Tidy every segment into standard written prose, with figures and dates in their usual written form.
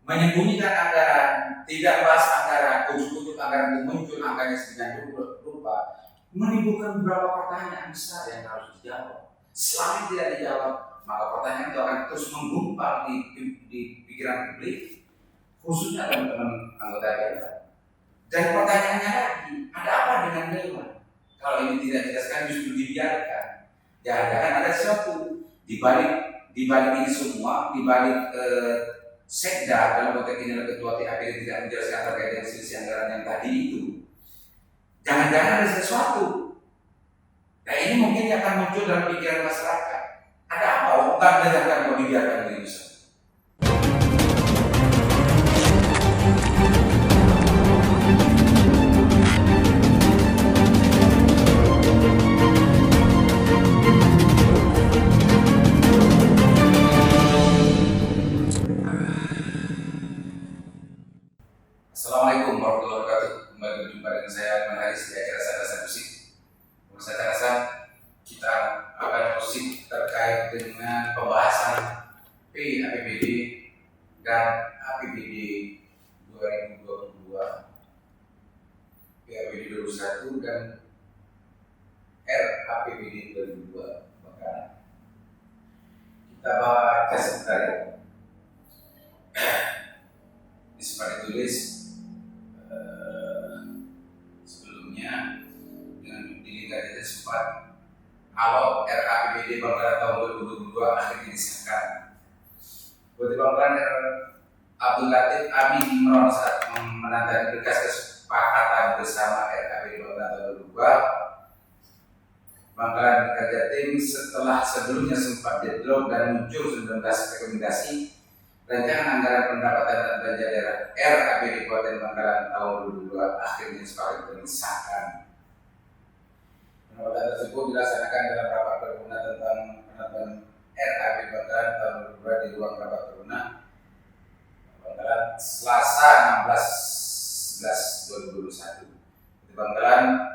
menyembunyikan anggaran, tidak bahas anggaran, ujuk-ujuk anggaran itu muncul angkanya sedemikian rupa, menimbulkan beberapa pertanyaan besar yang harus dijawab. Selama tidak dijawab, maka pertanyaan itu akan terus menggumpal di pikiran publik, khususnya teman-teman anggota DPR. Dan pertanyaannya lagi, ada apa dengan Dewan? Kalau ini tidak dijelaskan justru dibiarkan. Jangan-jangan ada sesuatu di balik ini semua, di balik Sekda dalam konteks ini ketua TAPD tidak menjelaskan terkait dengan selisih anggaran yang tadi itu. Jangan-jangan ada sesuatu. Nah ini mungkin akan muncul dalam pikiran masyarakat. Ada apa? Bukan berdasarkan mau dibiarkan begitu saja. Assalamualaikum warahmatullahi wabarakatuh. Kembali berjumpa dengan saya Haris di acara Sadar Musik. Saya rasa kita akan musik terkait dengan pembahasan PAPBD dan APBD 2022, PAPBD 2021 dan RAPBD 2022. Maka kita baca sebentar ya. Di sempat ditulis sebelumnya dengan dilihat itu sempat kalau RAPBD Bangkalan tahun 2022 akhirnya disahkan. Bupati Bangkalan Abdul Latif Abi Imron saat menandatangani berkas kesepakatan bersama RAPBD Bangkalan tahun 2022, Bangkalan bekerja tim setelah sebelumnya sempat deadlock dan muncul 19 rekomendasi rancangan anggaran pendapatan dan belanja daerah RAPBD Kabupaten Bangkalan tahun 2022 akhirnya sepakat disahkan. Pendapatan tersebut dilaksanakan dalam rapat paripurna tentang penetapan RAPBD Bangkalan tahun 2022 di ruang rapat paripurna Bangkalan Selasa 16/11/2021. Di Bangkalan,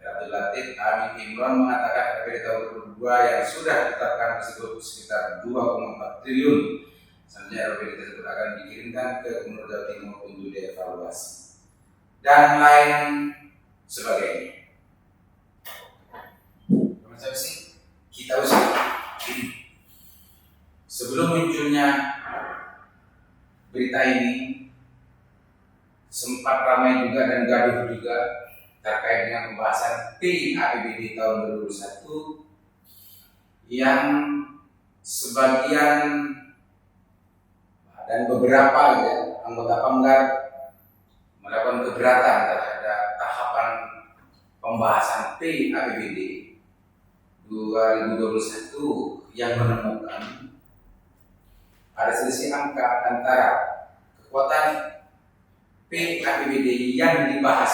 Abdul Latif Amin Imron mengatakan RAPBD tahun 2022 yang sudah ditetapkan tersebut sekitar 2,4 triliun. Selanjutnya RAPBD tersebut akan dikirimkan ke Gubernur Jawa Timur untuk dievaluasi dan lain sebagainya. Teman-teman sih, kita usah sebelum munculnya berita ini sempat ramai juga dan gaduh juga terkait dengan pembahasan PAPBD tahun 2021 yang sebagian dan beberapa anggota Pemgar melakukan keberatan terhadap tahapan pembahasan PAPBD 2021 yang menemukan ada selisih angka antara kekuatan PAPBD yang dibahas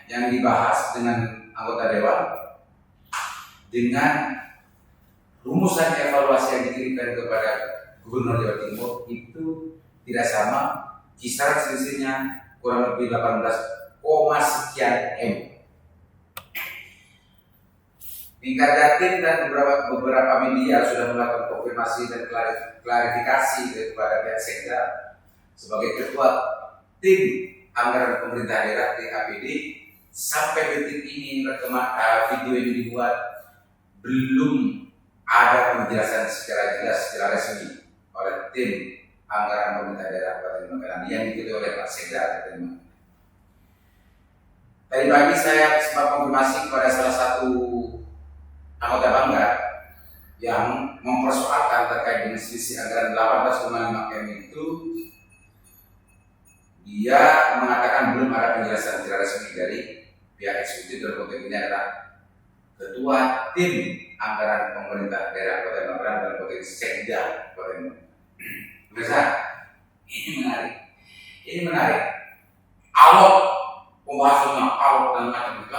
yang dibahas dengan anggota dewan dengan rumusan evaluasi yang dikirimkan kepada Gubernur Jawa Timur itu tidak sama, kisaran selisihnya kurang lebih 18, sekian M. Tingkat Jatim dan beberapa media sudah melakukan konfirmasi dan klarifikasi kepada pihak Sekda sebagai ketua tim anggaran pemerintah daerah TAPD. Sampai detik ini video ini dibuat belum ada penjelasan secara jelas, secara resmi oleh tim anggaran pemerintah daerah Kabupaten Bangkalan yang diikuti oleh Pak Sekda. Tadi pagi saya sempat konfirmasi kepada salah satu anggota Banggar yang mempersoalkan terkait dengan selisih anggaran 18,5 M itu. Dia mengatakan belum ada penjelasan secara resmi dari pihak eksekutif dalam konteks ini adalah ketua tim anggaran pemerintah daerah Kabupaten Bangkalan dalam konteks Sekda Kabupaten Bangkalan. Ini menarik. Alok pembahasannya, alok dan macam itu.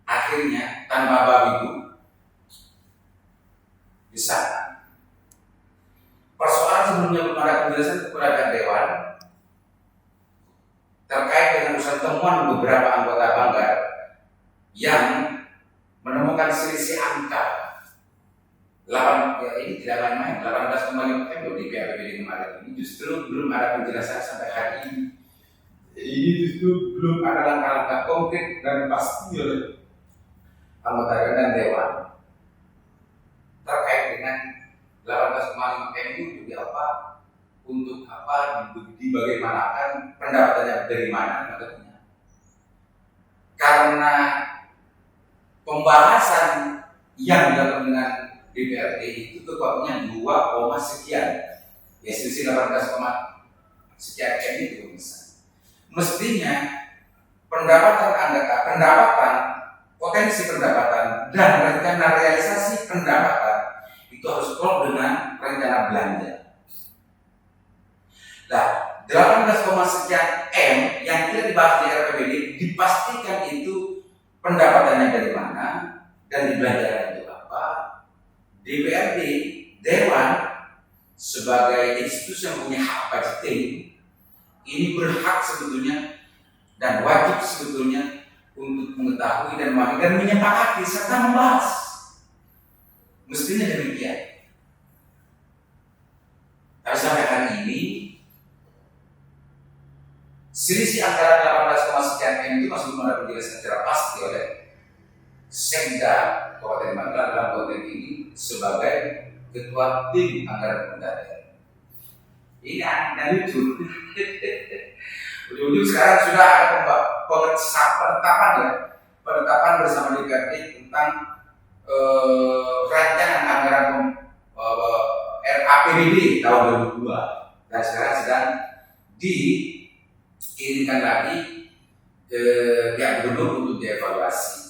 Akhirnya tanpa babi itu bisa. Persoalan sebelumnya belum ada penjelasan kepada pihak dewan terkait dengan urusan temuan beberapa anggota Banggar yang menemukan selisih angka 8, ya ini tidak main-main. 18,5 M loh di PAPBD kemarin ini, justru belum ada penjelasan sampai hari ini. Ini justru belum ada langkah-langkah konkret dan pasti oleh anggota dan dewan terkait dengan 18,5 M itu untuk apa, dibagaimanakan, pendapatannya dari mana maksudnya. Karena pembahasan yang dilakukan dengan DPRD itu kekuatannya 2, sekian, ya selisih 18, sekian M itu misalnya. Mestinya potensi pendapatan dan rencana realisasi pendapatan itu harus klop dengan rencana belanja. Nah, 18, sekian M yang tidak dibahas di RAPBD dipastikan itu pendapatannya dari mana dan dibelanjakan untuk apa. DPRD, Dewan sebagai institusi yang punya hak budgeting ini berhak sebetulnya dan wajib sebetulnya untuk mengetahui dan memahami dan menyepakati serta membahas. Mestinya demikian. Tapi sampai hari ini selisih anggaran 18, sekian M itu masih belum ada penjelasan secara pasti oleh Sekda Kabupaten Magelang dalam konteks ini sebagai ketua tim anggaran pemerintah. Ini aneh dan lucu. Ujung-ujung sekarang sudah ada penetapan bersama DPRD tentang rancangan anggaran RAPBD tahun 2002 dan sekarang sedang dikirimkan lagi ke pihak gubernur untuk dievaluasi.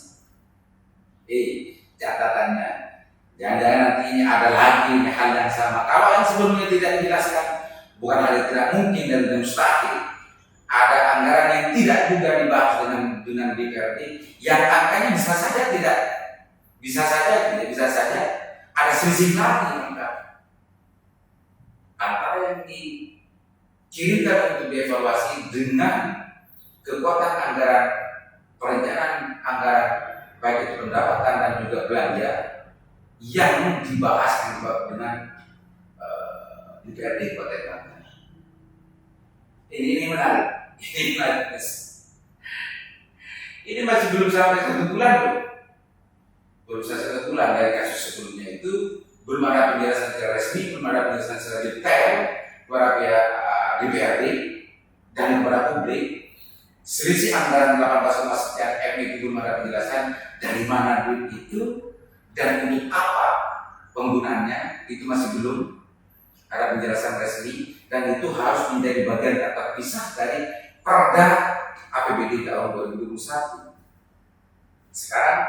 Catatannya, jangan-jangan nanti ada lagi hal yang sama. Kalau yang sebelumnya tidak dijelaskan, bukan hal yang tidak mungkin dan mustahil. Ada anggaran yang tidak juga dibahas dengan DPRD, yang angkanya bisa saja ada selisih lagi antara yang dikirimkan untuk dievaluasi dengan kekuatan anggaran, perencanaan anggaran baik itu pendapatan dan juga belanja yang dibahas dengan DPRD Kabupaten Magelang. Ini menarik. Ini masih belum sampai 1 bulan loh. Belum sampai 1 bulan dari kasus sebelumnya itu belum ada penjelasan secara resmi, belum ada penjelasan secara detail kepada pihak DPRD dan kepada publik. Selisih anggaran 18, sekian M itu belum ada penjelasan dari mana duit itu dan untuk apa penggunaannya, itu masih belum ada penjelasan resmi dan itu harus menjadi bagian tak terpisah dari Perda APBD tahun 2021. Sekarang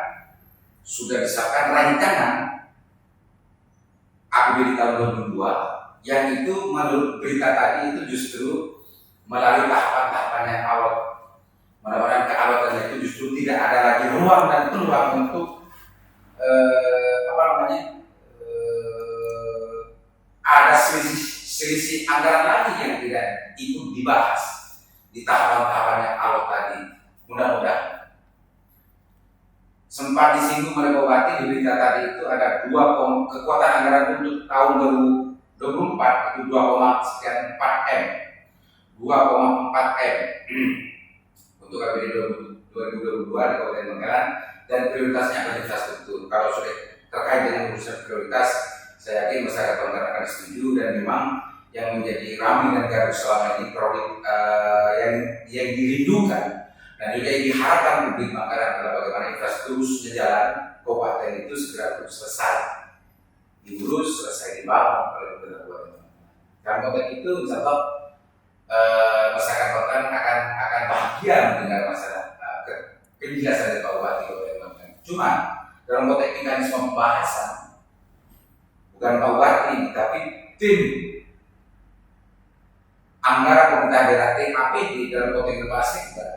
sudah disahkan rancangan APBD tahun 2002 yang itu menurut berita tadi itu justru melalui tahapan-tahapan yang awal. Mudah-mudahan keawatannya itu justru tidak ada lagi ruang dan peluang untuk ada selisih anggaran lagi yang tidak ikut dibahas di tahapan-tahapan yang awal tadi. Mudah-mudahan sempat disinggung oleh Bupati di berita tadi itu ada kekuatan anggaran untuk tahun 2024 itu 2,4 M 2,4 M untuk APBD 2022 di Kabupaten Magelang dan prioritasnya adalah infrastruktur. Kalau sudah terkait dengan urusan prioritas, saya yakin masyarakat Magelang akan setuju dan memang yang menjadi ramai dan gaduh selama ini yang dirindukan dan juga yang diharapkan publik Magelang adalah bagaimana infrastruktur khususnya jalan kabupaten itu segera selesai diurus, selesai dibangun oleh pemerintah kabupaten. Dan konteks itu insyaallah masyarakat Magelang akan bahagia mendengar masalah penjelasan dari Pak Bupati Kabupaten Magelang. Cuma dalam konteks mekanisme pembahasan bukan Pak Bupati tapi tim anggaran pemerintah daerah TAPD dalam konteks Sekda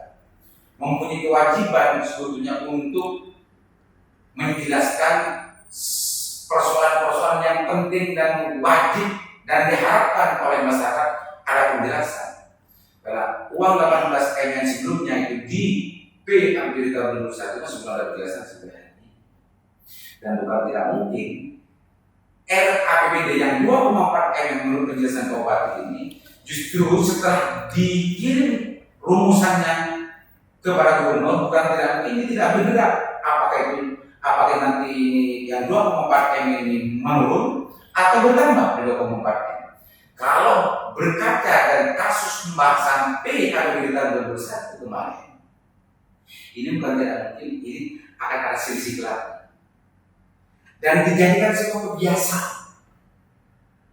mempunyai kewajiban sebetulnya untuk menjelaskan persoalan-persoalan yang penting dan wajib dan diharapkan oleh masyarakat ada penjelasan. Karena uang 18 M yang sebelumnya itu di PAPBD tahun 2021 itu sudah ada penjelasan sebenarnya. Dan bukan tidak mungkin RAPBD yang 2,4 M yang menurut penjelasan Pak Bupati ini justru setelah dikirim rumusannya kepada gubernur bukan tidak ini tidak bergerak. Apakah nanti ini yang 2,4 M ini menurun atau bertambah di 2,4 M? Kalau berkaca dari kasus pembahasan PHBD tahun 2021 kemarin, ini bukan tidak mungkin, ini akan ada selisih lagi dan dijadikan sebuah kebiasaan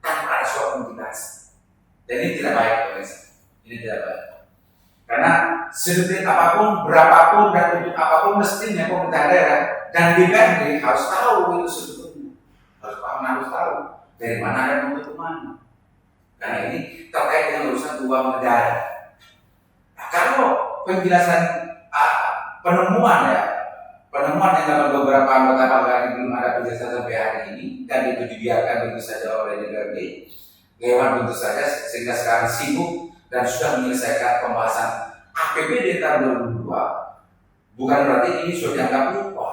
tanpa ada suatu motivasi. Dan ini tidak baik, pemirsa. Ini tidak baik. Karena sedikit apapun, berapapun dan untuk apapun mestinya pemerintah daerah dan DPRD harus tahu itu sebetulnya, harus tahu dari mana dan untuk kemana. Karena ini terkait dengan urusan uang negara. Nah, kalau penjelasan penemuan yang dapat beberapa anggota banggar ini belum ada penjelasan sampai hari ini dan itu dibiarkan begitu saja oleh DPRD, Dewan tentu saja sehingga sekarang sibuk dan sudah menyelesaikan pembahasan APBD tahun 2022. Bukan berarti ini sudah dianggap lupa.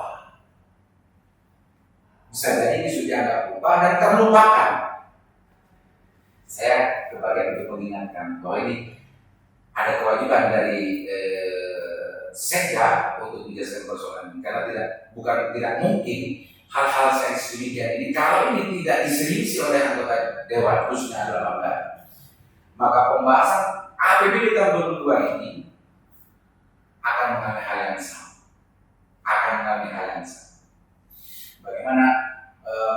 Bisa jadi ini sudah dianggap lupa dan terlupakan. Saya kebagian untuk mengingatkan bahwa ini ada kewajiban dari Sekda untuk menjelaskan persoalan ini karena bukan tidak mungkin hal-hal sensitif demikian ini kalau ini tidak diseriusi oleh anggota Dewan khususnya adalah Banggar, maka pembahasan APBD tahun 2022 ini akan mengalami hal yang sama. Bagaimana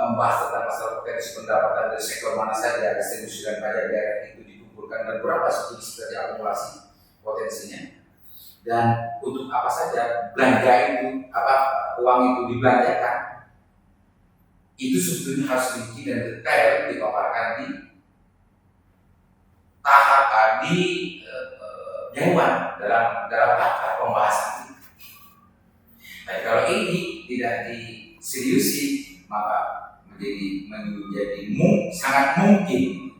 membahas tentang masalah potensi pendapatan dari sektor mana saja distribusi dan pajak daerah itu dikumpulkan dan berapa studi sudah diakumulasi potensinya dan untuk apa saja belanja itu, uang itu dibelanjakan, itu sebetulnya harus rinci dan detail dipaparkan di tahap di Dewan dalam tahap pembahasan. Nah, kalau ini tidak diseriusi maka menjadi sangat mungkin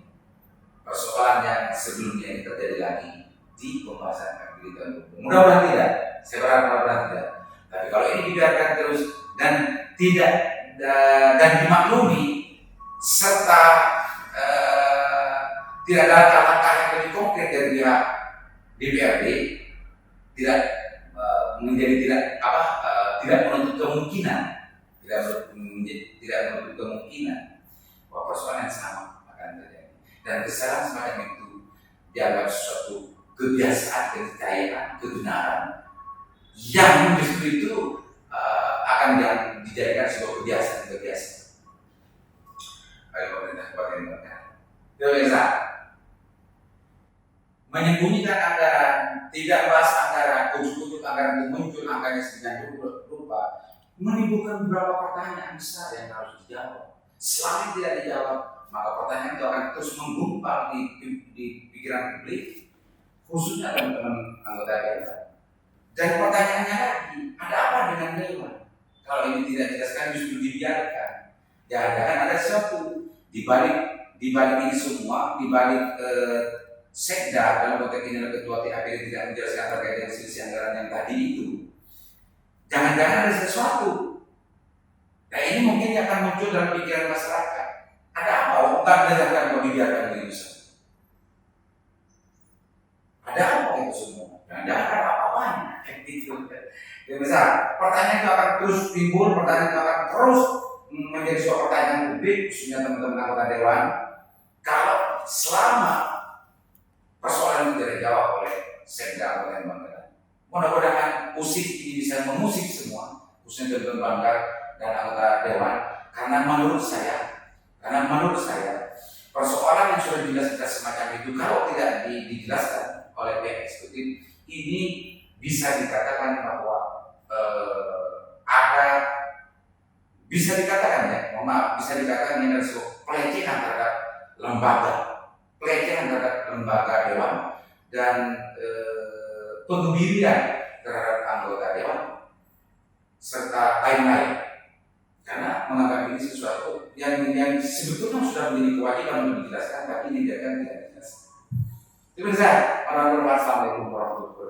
persoalan yang sebelumnya ini terjadi lagi di pembahasan APBD. Mudah-mudahan tidak, saya berharap mudah-mudahan tidak. Tapi kalau ini dibiarkan terus dan tidak dan dimaklumi serta tidak ada langkah yang lebih konkret dari pihak DPRD, tidak menutup kemungkinan bahwa persoalan yang sama akan terjadi dan kesalahan semacam itu dianggap suatu kebiasaan, keniscayaan, kebenaran yang justru itu akan dijadikan sebuah kebiasaan. Baik pemerintah kabupaten Banggar. Pemirsa, menyembunyikan anggaran, tidak bahas anggaran, ujuk-ujuk anggaran itu muncul angkanya sedemikian rupa, menimbulkan beberapa pertanyaan besar yang harus dijawab. Selama tidak dijawab, maka pertanyaan itu akan terus menggumpal di pikiran publik, khususnya teman-teman anggota DPR. Dan pertanyaannya lagi, ada apa dengan Dewan? Kalau ini tidak dijelaskan justru dibiarkan. Jangan-jangan ada sesuatu di balik ini semua, di balik Sekda dalam konteks ini ketua TAPD tidak menjelaskan terkait dengan selisih anggaran yang tadi itu. Jangan-jangan ada sesuatu. Nah ini mungkin akan muncul dalam pikiran masyarakat. Ada apa? Bukan berdasarkan mau dibiarkan begitu saja. Ada apa itu semua? Jangan-jangan ada apa-apanya. Ya besar. Pertanyaan itu akan terus timbul, pertanyaan itu akan terus menjadi sebuah pertanyaan publik, khususnya teman-teman anggota Dewan. Kalau selama persoalan itu tidak dijawab oleh Sekda Kabupaten Banggar, mudah-mudahan musik ini bisa memusik semua, khususnya teman-teman Banggar dan anggota Dewan. Karena menurut saya persoalan yang sudah dijelaskan semacam itu kalau tidak dijelaskan oleh pihak eksekutif ini bisa dikatakan bahwa bisa dikatakan ini adalah sebuah pelecehan terhadap lembaga Dewan dan pengemirian terhadap anggota Dewan serta lain-lain, karena menganggap ini sesuatu yang sebetulnya sudah menjadi kewajiban untuk dijelaskan, tapi ini tidak dijelaskan. Itu saja. Assalamualaikum warahmatullahi wabarakatuh.